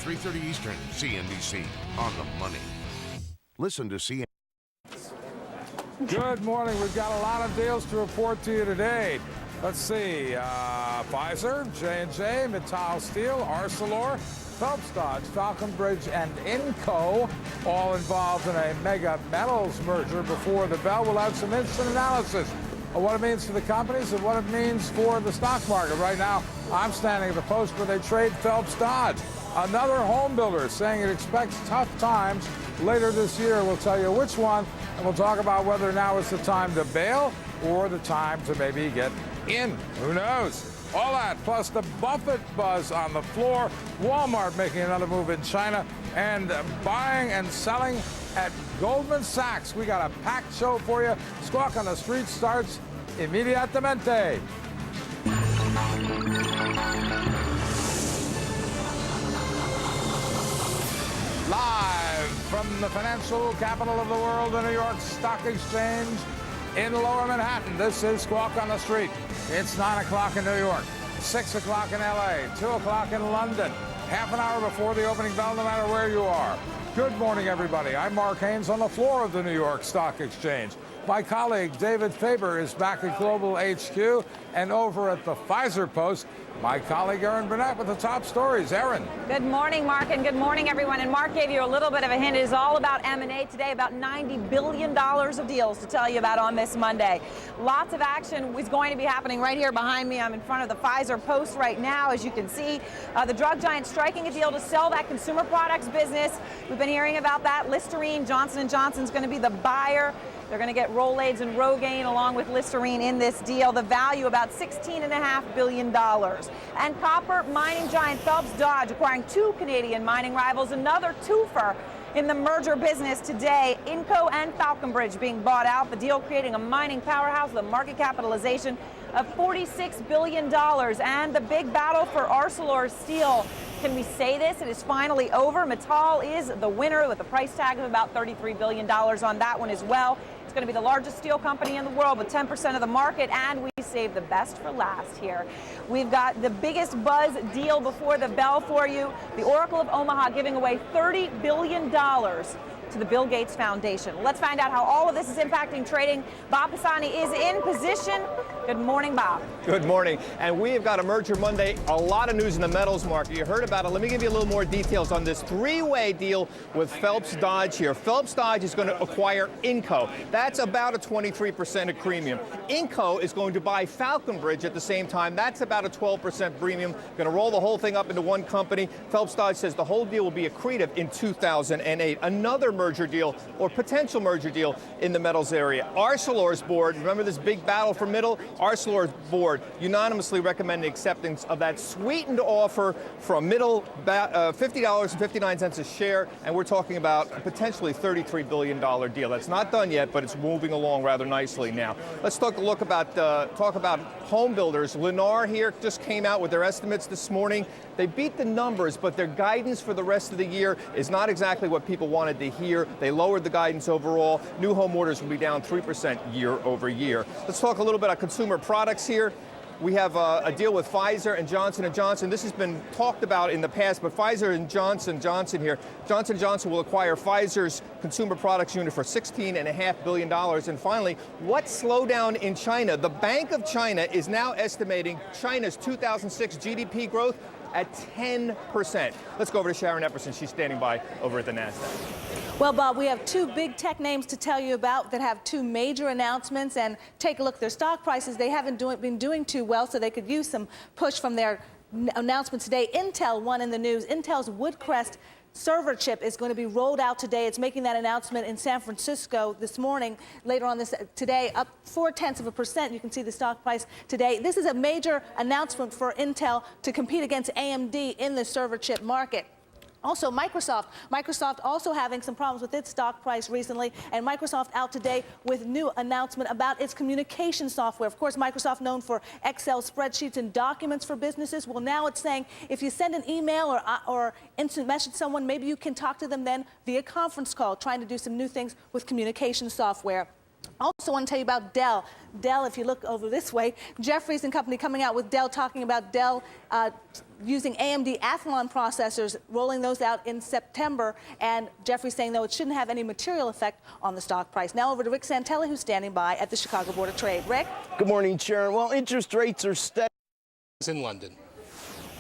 3:30 Eastern, CNBC, on the money. Listen to CNBC. Good morning. We've got a lot of deals to report to you today. Let's see. Pfizer, J&J, Mittal Steel, Arcelor, Phelps Dodge, Falconbridge, and Inco, all involved in a mega metals merger. Before the bell, we'll have some instant analysis of what it means for the companies and what it means for the stock market. Right now, I'm standing at the post where they trade Phelps Dodge. Another home builder saying it expects tough times later this year. We'll tell you which one, and we'll talk about whether now is the time to bail or the time to maybe get in. Who knows? All that, plus the Buffett buzz on the floor, Walmart making another move in China, and buying and selling at Goldman Sachs. We got a packed show for you. Squawk on the Street starts immediatamente. Live from the financial capital of the world, the New York Stock Exchange in Lower Manhattan. This is Squawk on the Street. It's 9 o'clock in New York, 6 o'clock in L.A., 2 o'clock in London, half an hour before the opening bell, no matter where you are. Good morning, everybody. I'm Mark Haynes on the floor of the New York Stock Exchange. My colleague David Faber is back at Global HQ, and over at the Pfizer Post, my colleague Erin Burnett with the top stories. Erin. Good morning, Mark, and good morning, everyone. And Mark gave you a little bit of a hint. It is all about M&A today, about $90 billion of deals to tell you about on this Monday. Lots of action is going to be happening right here behind me. I'm in front of the Pfizer Post right now, as you can see. The drug giant striking a deal to sell that consumer products business. We've been hearing about that. Listerine, Johnson & Johnson's going to be the buyer. They're going to get Rolaids and Rogaine along with Listerine in this deal. The value about $16.5 billion. And copper mining giant Phelps Dodge acquiring two Canadian mining rivals, another twofer in the merger business today. Inco and Falconbridge being bought out. The deal creating a mining powerhouse with a market capitalization of $46 billion. And the big battle for Arcelor Steel. Can we say this? It is finally over. Mittal is the winner with a price tag of about $33 billion on that one as well. It's going to be the largest steel company in the world with 10% of the market, and we saved the best for last here. We've got the biggest buzz deal before the bell for you. The Oracle of Omaha giving away $30 billion to the Bill Gates Foundation. Let's find out how all of this is impacting trading. Bob Pisani is in position. Good morning, Bob. Good morning. And we have got a Merger Monday. A lot of news in the metals market. You heard about it. Let me give you a little more details on this three-way deal with Phelps Dodge here. Phelps Dodge is going to acquire Inco. That's about a 23% premium. Inco is going to buy Falconbridge at the same time. That's about a 12% premium. Going to roll the whole thing up into one company. Phelps Dodge says the whole deal will be accretive in 2008. Another merger deal or potential merger deal in the metals area. Arcelor's board, remember this big battle for middle? Arcelor's board unanimously recommended acceptance of that sweetened offer from middle, $50.59 a share, and we're talking about a potentially $33 billion deal. That's not done yet, but it's moving along rather nicely now. Let's talk about home builders. Lennar here just came out with their estimates this morning. They beat the numbers, but their guidance for the rest of the year is not exactly what people wanted to hear. They lowered the guidance overall. New home orders will be down 3% year over year. Let's talk a little bit about consumer products here. We have a deal with Pfizer and Johnson & Johnson. This has been talked about in the past, but Pfizer and Johnson here. Johnson & Johnson will acquire Pfizer's consumer products unit for $16.5 billion. And finally, what slowdown in China? The Bank of China is now estimating China's 2006 GDP growth at 10%. Let's go over to Sharon Epperson. She's standing by over at the NASDAQ. Well, Bob, we have two big tech names to tell you about that have two major announcements, and take a look at their stock prices. They haven't been doing too well, so they could use some push from their announcement today. Intel won in the news. Intel's Woodcrest server chip is going to be rolled out today. It's making that announcement in San Francisco this morning. Later on today, up 0.4%. You can see the stock price today. This is a major announcement for Intel to compete against AMD in the server chip market. Also, Microsoft also having some problems with its stock price recently, and Microsoft out today with new announcement about its communication software. Of course, Microsoft known for Excel spreadsheets and documents for businesses. Well, now it's saying if you send an email or instant message to someone, maybe you can talk to them then via conference call, trying to do some new things with communication software. Also, Also want to tell you about Dell. Dell, if you look over this way, Jeffries and company coming out with Dell, talking about Dell using AMD Athlon processors, rolling those out in September, and Jeffries saying, though, it shouldn't have any material effect on the stock price. Now over to Rick Santelli, who's standing by at the Chicago Board of Trade. Rick? Good morning, Sharon. Well, interest rates are steady in London.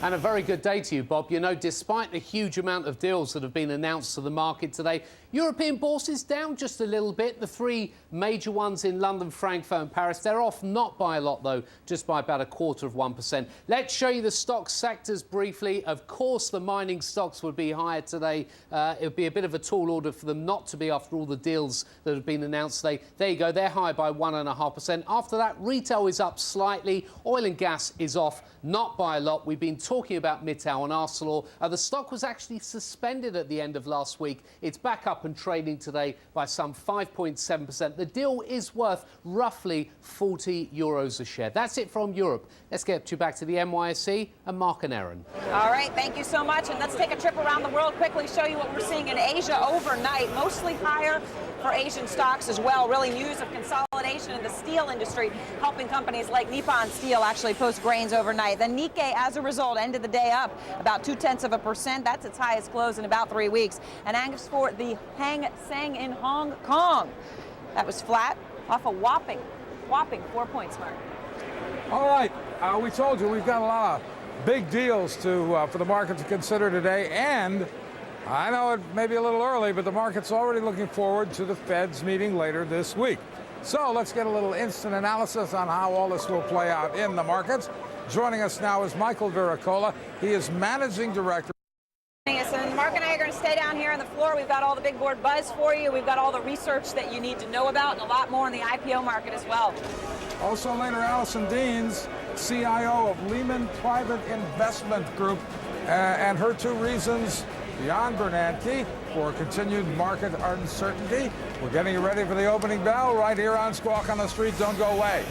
And a very good day to you, Bob. You know, despite the huge amount of deals that have been announced to the market today, European bourses down just a little bit. The three major ones in London, Frankfurt and Paris, they're off not by a lot, though, just by about 0.25%. Let's show you the stock sectors briefly. Of course, the mining stocks would be higher today. It would be a bit of a tall order for them not to be after all the deals that have been announced today. There you go. They're higher by 1.5%. After that, retail is up slightly. Oil and gas is off, not by a lot. We've been talking about Mittal and Arcelor. The stock was actually suspended at the end of last week. It's back up and trading today by some 5.7%. The deal is worth roughly €40 a share. That's it from Europe. Let's get you back to the NYSE and Mark and Aaron. All right, thank you so much. And let's take a trip around the world, quickly show you what we're seeing in Asia overnight. Mostly higher for Asian stocks as well. Really news of consolidation in the steel industry, helping companies like Nippon Steel actually post gains overnight. The Nikkei, as a result, ended the day up about 0.2%. That's its highest close in about 3 weeks. And as for the Hang Seng in Hong Kong, that was flat off a whopping 4 points, Mark. All right, we told you we've got a lot of big deals for the market to consider today, and I know it may be a little early, but the market's already looking forward to the Fed's meeting later this week. So let's get a little instant analysis on how all this will play out in the markets. Joining us now is Michael Viracola. He is Managing Director. And Mark and I are going to stay down here on the floor. We've got all the big board buzz for you. We've got all the research that you need to know about and a lot more in the IPO market as well. Also later, Allison Deans, CIO of Lehman Private Investment Group, and her two reasons beyond Bernanke for continued market uncertainty. We're getting you ready for the opening bell right here on Squawk on the Street. Don't go away.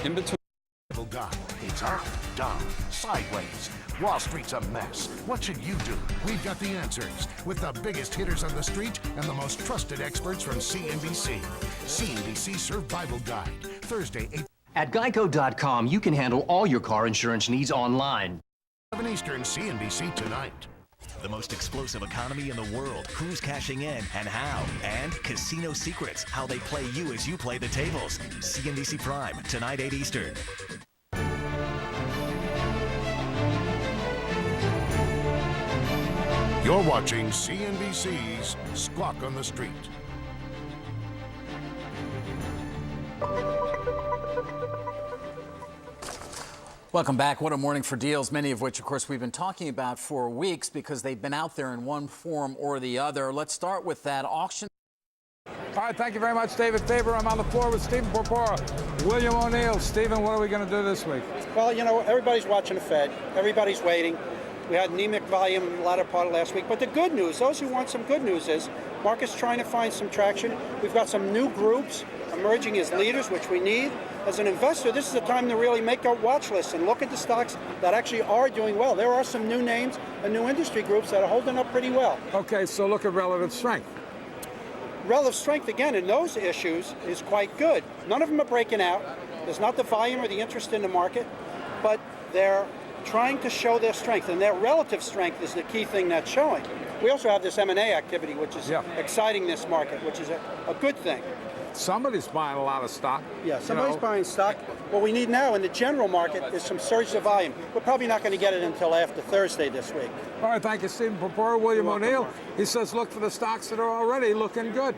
In between. It's up, down, sideways. Wall Street's a mess. What should you do? We've got the answers with the biggest hitters on the street and the most trusted experts from CNBC. CNBC Survival Guide, Thursday, 8. At Geico.com, you can handle all your car insurance needs online. 7 Eastern, CNBC tonight. The most explosive economy in the world, who's cashing in and how, and casino secrets, how they play you as you play the tables. CNBC Prime, tonight 8 Eastern. You're watching CNBC's Squawk on the Street. Welcome back. What a morning for deals, many of which, of course, we've been talking about for weeks because they've been out there in one form or the other. Let's start with that auction. All right, thank you very much, David Faber. I'm on the floor with Stephen Porpora, William O'Neill. Stephen, what are we going to do this week? Well, you know, everybody's watching the Fed. Everybody's waiting. We had anemic volume in the latter part of last week. But the good news, those who want some good news, is market's trying to find some traction. We've got some new groups emerging as leaders, which we need. As an investor, this is the time to really make a watch list and look at the stocks that actually are doing well. There are some new names and new industry groups that are holding up pretty well. Okay, so look at relative strength. Relative strength, again, in those issues is quite good. None of them are breaking out. There's not the volume or the interest in the market, but they're trying to show their strength, and their relative strength is the key thing that's showing. We also have this M&A activity, which is exciting this market, which is a good thing. Somebody's buying a lot of stock. Yeah, somebody's buying stock. What we need now in the general market is some surge of volume. We're probably not going to get it until after Thursday this week. All right, thank you, Stephen Porpora. William O'Neill, he says look for the stocks that are already looking good.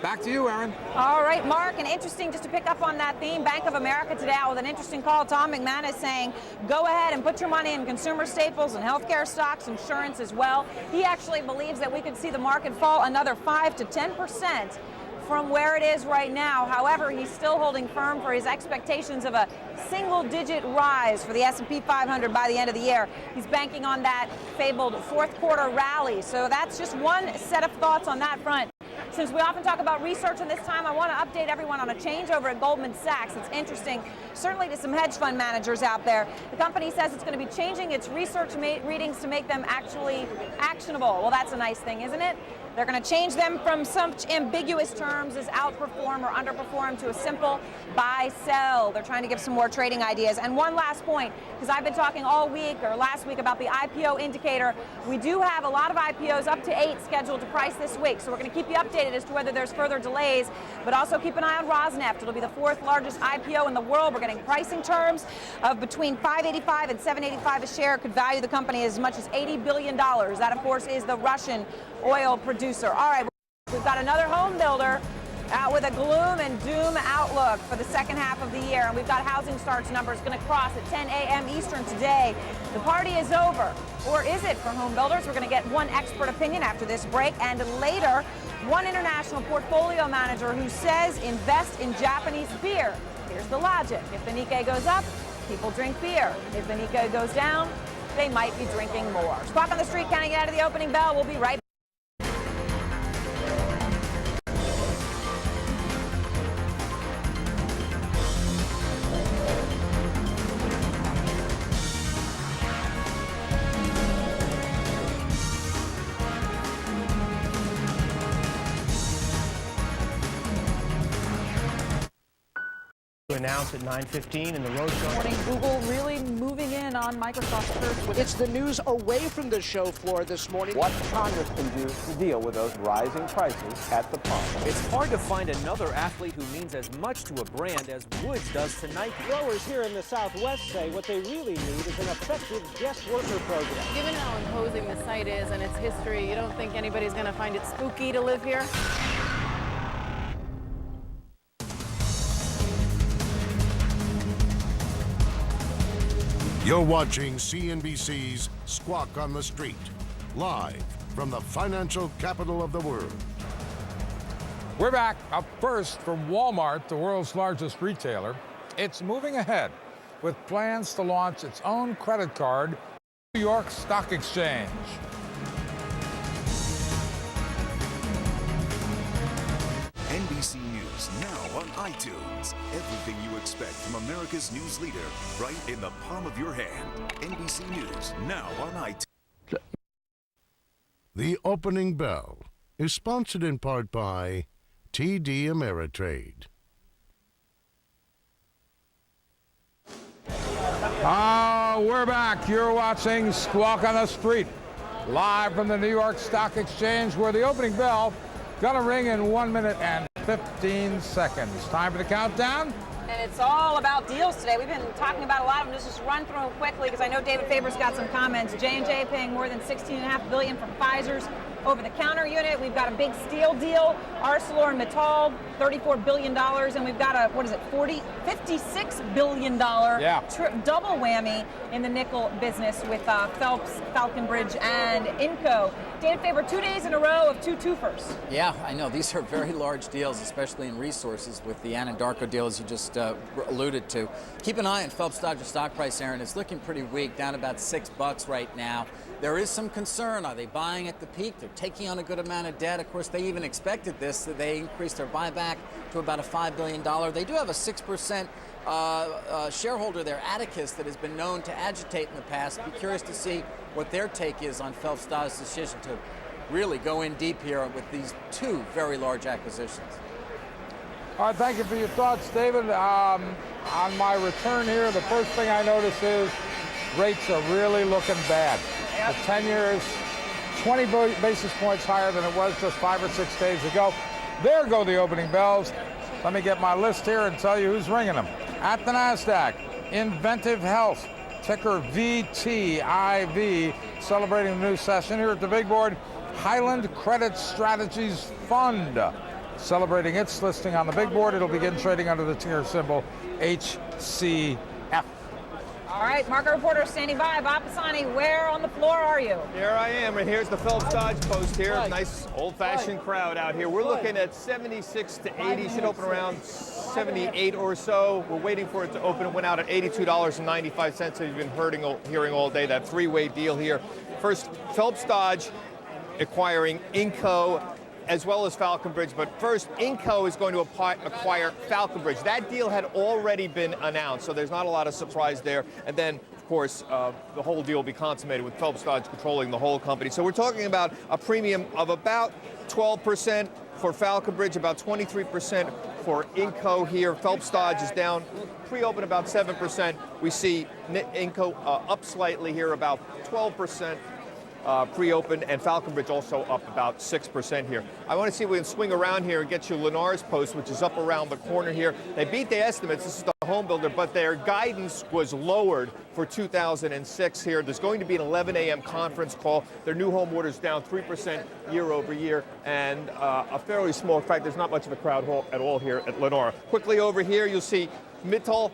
Back to you, Aaron. All right, Mark, and interesting, just to pick up on that theme, Bank of America today out with an interesting call. Tom McManus saying, go ahead and put your money in consumer staples and healthcare stocks, insurance as well. He actually believes that we could see the market fall another 5 to 10% from where it is right now. However, he's still holding firm for his expectations of a single-digit rise for the S&P 500 by the end of the year. He's banking on that fabled fourth quarter rally. So that's just one set of thoughts on that front. Since we often talk about research, and this time I want to update everyone on a change over at Goldman Sachs. It's interesting, certainly to some hedge fund managers out there. The company says it's going to be changing its research readings to make them actually actionable. Well, that's a nice thing, isn't it? They're going to change them from such ambiguous terms as outperform or underperform to a simple buy, sell. They're trying to give some more trading ideas. And one last point, because I've been talking all week or last week about the IPO indicator. We do have a lot of IPOs, up to 8, scheduled to price this week. So we're going to keep you updated as to whether there's further delays, but also keep an eye on Rosneft. It'll be the 4th largest IPO in the world. We're getting pricing terms of between $5.85 and $7.85 a share. Could value the company as much as $80 billion. That, of course, is the Russian oil producer. All right, we've got another home builder out with a gloom and doom outlook for the second half of the year. And we've got housing starts numbers going to cross at 10 a.m. Eastern today. The party is over. Or is it for home builders? We're going to get one expert opinion after this break. And later, one international portfolio manager who says invest in Japanese beer. Here's the logic. If the Nikkei goes up, people drink beer. If the Nikkei goes down, they might be drinking more. Squawk on the Street counting it out of the opening bell. We'll be right back. Announced at 9:15 in the roadshow. Morning, Google really moving in on Microsoft's search. It's the news away from the show floor this morning. What Congress can do to deal with those rising prices at the pump. It's hard to find another athlete who means as much to a brand as Woods does to Nike. Growers here in the Southwest say what they really need is an effective guest worker program. Given how imposing the site is and its history, you don't think anybody's going to find it spooky to live here? You're watching CNBC's Squawk on the Street, live from the financial capital of the world. We're back. Up first from Walmart, the world's largest retailer. It's moving ahead with plans to launch its own credit card, New York Stock Exchange. NBC News now on iTunes. Everything you expect from America's news leader, right in the palm of your hand. NBC News now on iTunes. The opening bell is sponsored in part by TD Ameritrade. We're back. You're watching Squawk on the Street, live from the New York Stock Exchange, where the opening bell gonna ring in 1 minute and 15 seconds. Time for the countdown. And it's all about deals today. We've been talking about a lot of them. Just run through them quickly because I know David Faber's got some comments. J&J paying more than $16.5 billion for Pfizer's over-the-counter unit. We've got a big steel deal. ArcelorMittal, $34 billion. And we've got a, $56 billion double whammy in the nickel business with Phelps, Falconbridge, and Inco. David Faber, 2 days in a row of two twofers. Yeah, I know. These are very large deals, especially in resources with the Anadarko deal, as you just alluded to. Keep an eye on Phelps Dodge stock price, Aaron. It's looking pretty weak, down about $6 right now. There is some concern. Are they buying at the peak? They're taking on a good amount of debt. Of course, they even expected this. They increased their buyback to about a $5 billion. They do have a 6% shareholder there, Atticus, that has been known to agitate in the past. Be curious to see what their take is on Phelps Dodge's decision to really go in deep here with these two very large acquisitions. All right, thank you for your thoughts, David. On my return here, the first thing I notice is rates are really looking bad. The 10 years, 20 basis points higher than it was just 5 or 6 days ago. There go the opening bells. Let me get my list here and tell you who's ringing them. At the NASDAQ, Inventive Health, ticker VTIV, celebrating the new session. Here at the big board, Highland Credit Strategies Fund, celebrating its listing on the big board. It'll begin trading under the ticker symbol HCF. All right, market reporter standing by. Bob Pisani, where on the floor are you? Here I am, and here's the Phelps Dodge post here. Nice old-fashioned crowd out here. We're looking at 76 to 80. Should open around 78 or so. We're waiting for it to open. It went out at $82.95. You've been hearing all day, that three-way deal here. First, Phelps Dodge acquiring Inco. as well as Falconbridge. But first, Inco is going to acquire Falconbridge. That deal had already been announced, so there's not a lot of surprise there. And then, of course, the whole deal will be consummated with Phelps Dodge controlling the whole company. So we're talking about a premium of about 12% for Falconbridge, about 23% for Inco here. Phelps Dodge is down pre-open about 7%. We see Inco up slightly here, about 12%. Pre-open, and Falconbridge also up about 6% here. I want to see if we can swing around here and get you Lennar's Post, which is up around the corner here. They beat the estimates. This is the home builder, but their guidance was lowered for 2006 here. There's going to be an 11 a.m. conference call. Their new home orders down 3% year over year, and a fairly small, in fact, there's not much of a crowd at all here at Lennar. Quickly over here, you'll see Mittal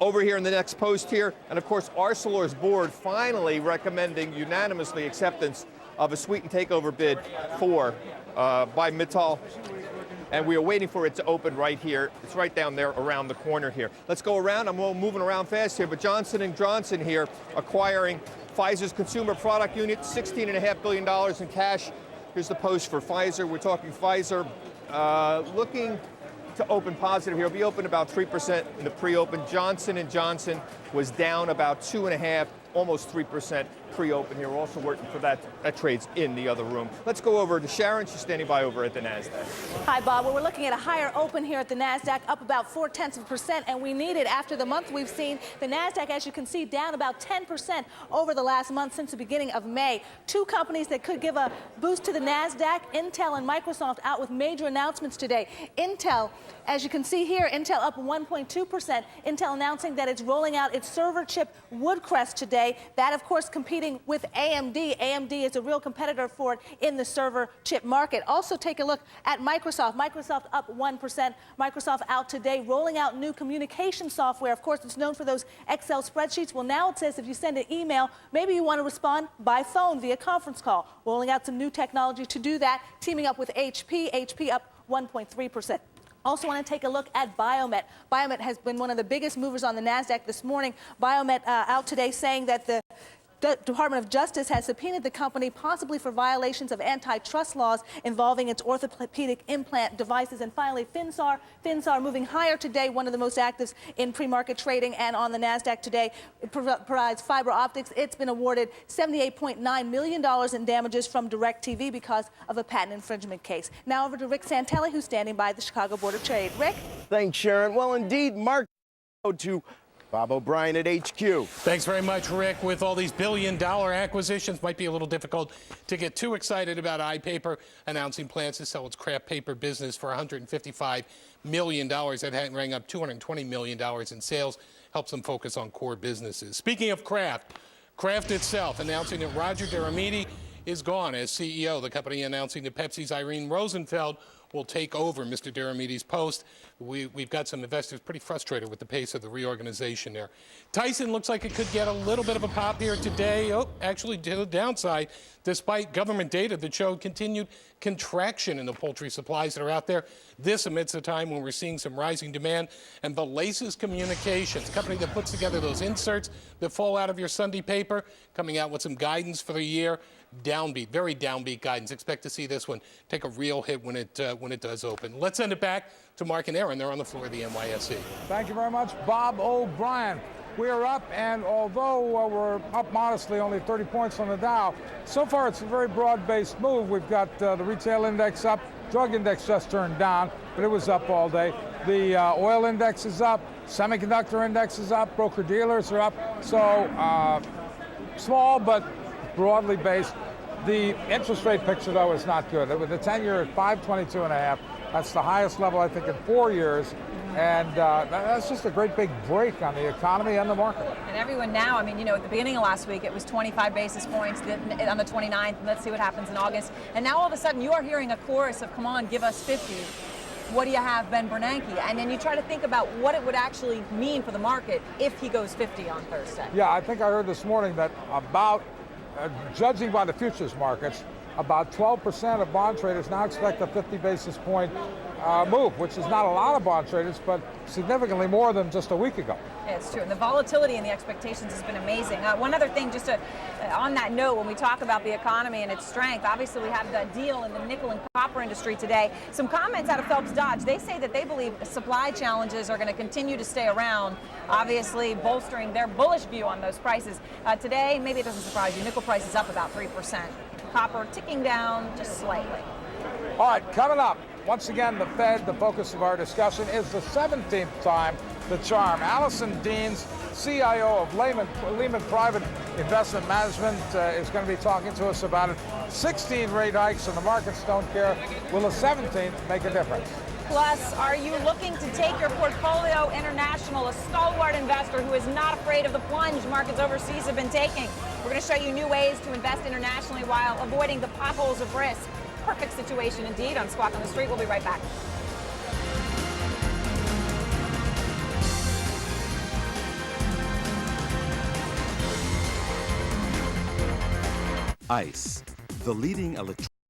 over here in the next post here, and of course Arcelor's board finally recommending unanimously acceptance of a sweetened takeover bid by Mittal, and we are waiting for it to open right here. It's right down there around the corner here. Let's go around. I'm moving around fast here, but Johnson & Johnson here acquiring Pfizer's consumer product unit, $16.5 billion in cash. Here's the post for Pfizer. We're talking Pfizer looking to open positive here. It'll be open about 3% in the pre-open. Johnson & Johnson was down about 2.5%, almost 3% pre-open here. We're also working for that. That trades in the other room. Let's go over to Sharon. She's standing by over at the NASDAQ. Hi, Bob. Well, we're looking at a higher open here at the NASDAQ, up about 0.4%, and we need it after the month we've seen. The NASDAQ, as you can see, down about 10% over the last month since the beginning of May. Two companies that could give a boost to the NASDAQ, Intel and Microsoft, out with major announcements today. Intel, as you can see here, Intel up 1.2%. Intel announcing that it's rolling out its server chip Woodcrest today. That, of course, competing with AMD. AMD is a real competitor for it in the server chip market. Also, take a look at Microsoft. Microsoft up 1%. Microsoft out today rolling out new communication software. Of course, it's known for those Excel spreadsheets. Well, now it says if you send an email, maybe you want to respond by phone via conference call. Rolling out some new technology to do that, teaming up with HP. HP up 1.3%. Also want to take a look at Biomet. Biomet has been one of the biggest movers on the NASDAQ this morning. Biomet out today saying that the Department of Justice has subpoenaed the company possibly for violations of antitrust laws involving its orthopedic implant devices. And finally, Finsar. Finsar moving higher today, one of the most actives in pre-market trading and on the NASDAQ today. It provides fiber optics. It's been awarded $78.9 million in damages from DirecTV because of a patent infringement case. Now over to Rick Santelli, who's standing by the Chicago Board of Trade. Rick? Thanks, Sharon. Well, indeed, Mark, to Bob O'Brien at HQ. Thanks very much, Rick. With all these billion-dollar acquisitions, might be a little difficult to get too excited about iPaper announcing plans to sell its craft paper business for $155 million. That rang up $220 million in sales, helps them focus on core businesses. Speaking of Kraft, Kraft itself announcing that Roger Deromedi is gone as CEO. The company announcing that Pepsi's Irene Rosenfeld will take over Mr. Deromedi's post. We've got some investors pretty frustrated with the pace of the reorganization there. Tyson looks like it could get a little bit of a pop here today. Oh, actually to the downside, despite government data that showed continued contraction in the poultry supplies that are out there. This amidst a time when we're seeing some rising demand. And Valasis Communications, company that puts together those inserts that fall out of your Sunday paper, coming out with some guidance for the year. Downbeat, very downbeat guidance. Expect to see this one take a real hit when it does open. Let's send it back to Mark and Aaron. They're on the floor of the NYSE. Thank you very much, Bob O'Brien. We are up, and although we're up modestly, only 30 points on the Dow, so far it's a very broad-based move. We've got the retail index up, drug index just turned down, but it was up all day. The oil index is up, semiconductor index is up, broker-dealers are up. So small, but broadly based. The interest rate picture, though, is not good. With the 10-year at 5.22.5, that's the highest level, I think, in 4 years. And that's just a great big break on the economy and the market. And everyone now, I mean, you know, at the beginning of last week, it was 25 basis points on the 29th. Let's see what happens in August. And now all of a sudden, you are hearing a chorus of, come on, give us 50. What do you have, Ben Bernanke? And then you try to think about what it would actually mean for the market if he goes 50 on Thursday. Yeah, I think I heard this morning that about, judging by the futures markets, about 12% of bond traders now expect a 50 basis point move, which is not a lot of bond traders, but significantly more than just a week ago. It's true. And the volatility and the expectations has been amazing. One other thing, just on that note, when we talk about the economy and its strength, obviously we have the deal in the nickel and copper industry today. Some comments out of Phelps Dodge. They say that they believe supply challenges are going to continue to stay around, obviously bolstering their bullish view on those prices. Today, maybe it doesn't surprise you, nickel price is up about 3%. Copper ticking down just slightly. All right, coming up, once again, the Fed, the focus of our discussion, is the 17th time the charm. Allison Deans, CIO of Lehman Private Investment Management, is going to be talking to us about it. 16 rate hikes and the markets don't care. Will the 17th make a difference? Plus, are you looking to take your portfolio international, a stalwart investor who is not afraid of the plunge markets overseas have been taking? We're going to show you new ways to invest internationally while avoiding the potholes of risk. Perfect situation indeed on Squawk on the Street. We'll be right back. ICE, the leading electronic